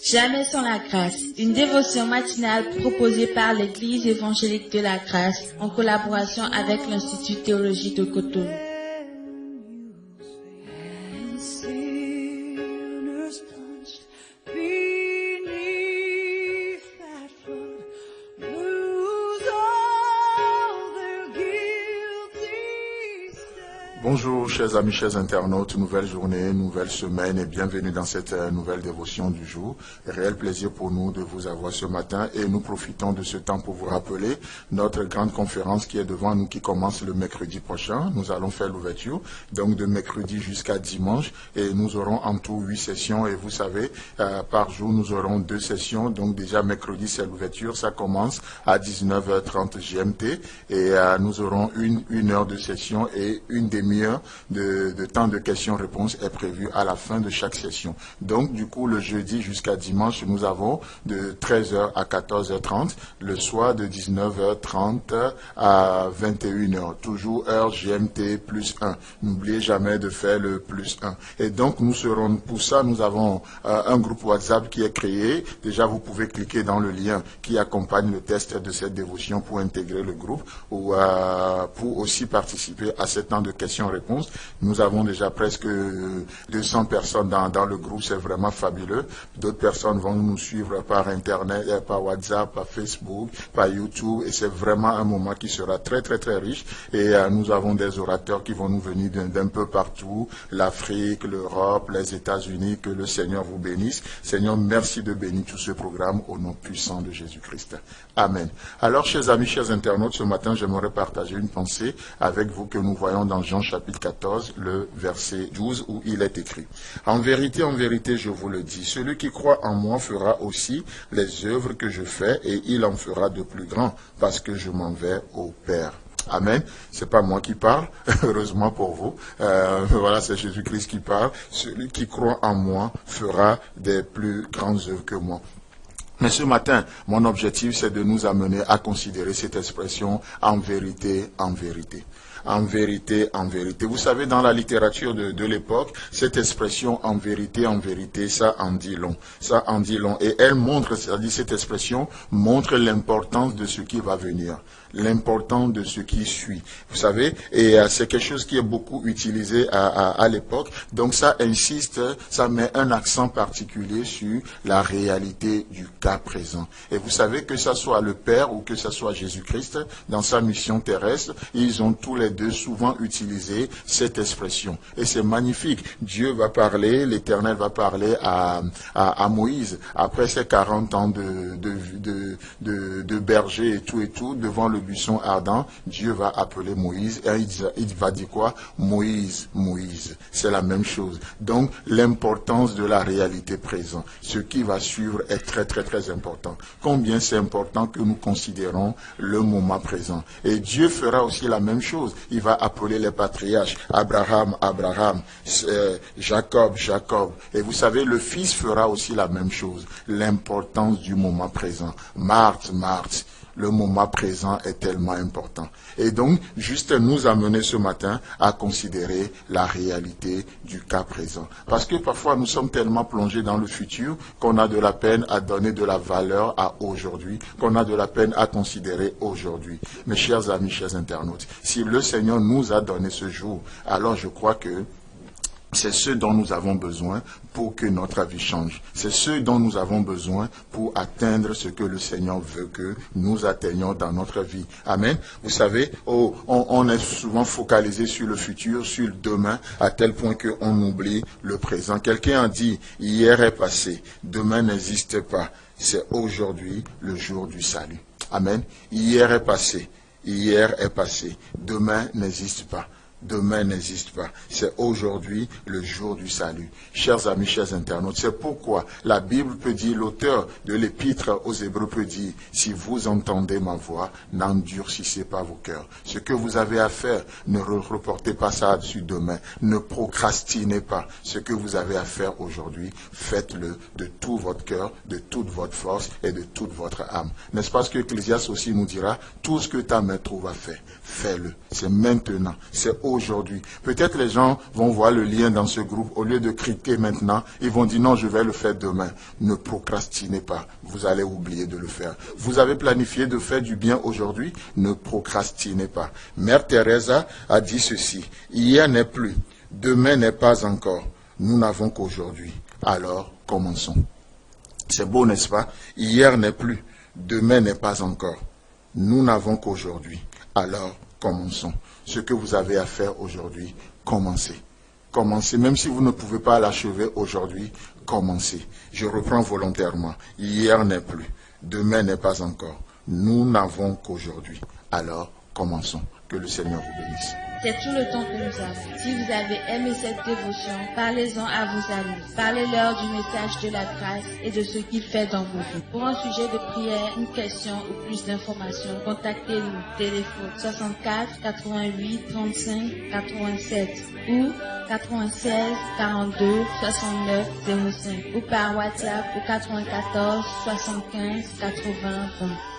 Jamais sans la grâce, une dévotion matinale proposée par l'Église évangélique de la grâce en collaboration avec l'Institut théologique de Cotonou. Bonjour chers amis, chers internautes, nouvelle journée, nouvelle semaine et bienvenue dans cette nouvelle dévotion du jour. Réel plaisir pour nous de vous avoir ce matin et nous profitons de ce temps pour vous rappeler notre grande conférence qui est devant nous, qui commence le mercredi prochain. Nous allons faire l'ouverture, donc de mercredi jusqu'à dimanche, et nous aurons en tout 8 sessions et vous savez, par jour nous aurons 2 sessions, donc déjà mercredi c'est l'ouverture, ça commence à 19h30 GMT et nous aurons une heure de session et une demi-heure de temps de questions-réponses est prévu à la fin de chaque session. Donc, du coup, le jeudi jusqu'à dimanche, nous avons de 13h à 14h30, le soir de 19h30 à 21h, toujours heure GMT plus 1. N'oubliez jamais de faire le plus 1. Et donc, nous serons, pour ça, nous avons un groupe WhatsApp qui est créé. Déjà, vous pouvez cliquer dans le lien qui accompagne le test de cette dévotion pour intégrer le groupe ou pour aussi participer à ce temps de questions-réponses. Nous avons déjà presque 200 personnes dans le groupe, c'est vraiment fabuleux. D'autres personnes vont nous suivre par Internet, par WhatsApp, par Facebook, par YouTube, et c'est vraiment un moment qui sera très très très riche. Et nous avons des orateurs qui vont nous venir d'un peu partout, l'Afrique, l'Europe, les États-Unis. Que le Seigneur vous bénisse. Seigneur, merci de bénir tout ce programme au nom puissant de Jésus-Christ. Amen. Alors, chers amis, chers internautes, ce matin, j'aimerais partager une pensée avec vous que nous voyons dans Jean chapitre 14, le verset 12, où il est écrit: en vérité, je vous le dis, celui qui croit en moi fera aussi les œuvres que je fais, et il en fera de plus grands, parce que je m'en vais au Père. Amen. C'est pas moi qui parle, heureusement pour vous. Voilà, c'est Jésus-Christ qui parle. Celui qui croit en moi fera des plus grandes œuvres que moi. Mais ce matin, mon objectif, c'est de nous amener à considérer cette expression en vérité, en vérité. En vérité, en vérité. Vous savez, dans la littérature de l'époque, cette expression en vérité, ça en dit long. Ça en dit long. Et elle montre, c'est-à-dire cette expression montre l'importance de ce qui va venir. L'importance de ce qui suit. Vous savez, et c'est quelque chose qui est beaucoup utilisé à l'époque. Donc ça insiste, ça met un accent particulier sur la réalité du cas présent. Et vous savez, que ça soit le Père ou que ça soit Jésus-Christ, dans sa mission terrestre, ils ont tous les deux souvent utilisé cette expression. Et c'est magnifique. Dieu va parler, l'Éternel va parler à Moïse, après ses 40 ans de berger et tout, devant le buisson ardent, Dieu va appeler Moïse et il va dire quoi? Moïse, Moïse. C'est la même chose. Donc, l'importance de la réalité présente. Ce qui va suivre est très, très, très important. Combien c'est important que nous considérons le moment présent. Et Dieu fera aussi la même chose. Il va appeler les patriarches, Abraham, Jacob. Et vous savez, le Fils fera aussi la même chose. L'importance du moment présent. Marthe. Le moment présent est tellement important. Et donc, juste nous amener ce matin à considérer la réalité du cas présent. Parce que parfois, nous sommes tellement plongés dans le futur qu'on a de la peine à donner de la valeur à aujourd'hui, qu'on a de la peine à considérer aujourd'hui. Mes chers amis, chers internautes, si le Seigneur nous a donné ce jour, alors je crois que c'est ce dont nous avons besoin pour que notre vie change. C'est ce dont nous avons besoin pour atteindre ce que le Seigneur veut que nous atteignions dans notre vie. Amen. Vous savez, on est souvent focalisé sur le futur, sur le demain, à tel point qu'on oublie le présent. Quelqu'un a dit, hier est passé, demain n'existe pas. C'est aujourd'hui le jour du salut. Amen. Hier est passé, demain n'existe pas. Demain n'existe pas. C'est aujourd'hui le jour du salut. Chers amis, chers internautes, c'est pourquoi la Bible peut dire, l'auteur de l'épître aux Hébreux peut dire, si vous entendez ma voix, n'endurcissez pas vos cœurs. Ce que vous avez à faire, ne reportez pas ça sur demain. Ne procrastinez pas. Ce que vous avez à faire aujourd'hui, faites-le de tout votre cœur, de toute votre force et de toute votre âme. N'est-ce pas ce que Ecclésiaste aussi nous dira? Tout ce que ta main trouve à faire, fais-le. C'est maintenant. C'est aujourd'hui. aujourd'hui. Peut-être les gens vont voir le lien dans ce groupe. Au lieu de cliquer maintenant, ils vont dire non, je vais le faire demain. Ne procrastinez pas. Vous allez oublier de le faire. Vous avez planifié de faire du bien aujourd'hui. Ne procrastinez pas. Mère Teresa a dit ceci. Hier n'est plus. Demain n'est pas encore. Nous n'avons qu'aujourd'hui. Alors, commençons. C'est beau, n'est-ce pas? Hier n'est plus. Demain n'est pas encore. Nous n'avons qu'aujourd'hui. Alors, commençons. Ce que vous avez à faire aujourd'hui, commencez. Commencez. Même si vous ne pouvez pas l'achever aujourd'hui, commencez. Je reprends volontairement. Hier n'est plus. Demain n'est pas encore. Nous n'avons qu'aujourd'hui. Alors, commençons. Que le Seigneur vous bénisse. C'est tout le temps que nous avons. Si vous avez aimé cette dévotion, parlez-en à vos amis. Parlez-leur du message de la grâce et de ce qu'il fait dans vos vies. Pour un sujet de prière, une question ou plus d'informations, contactez-nous. Téléphone 64 88 35 87 ou 96 42 69 05 ou par WhatsApp au 94 75 80 20.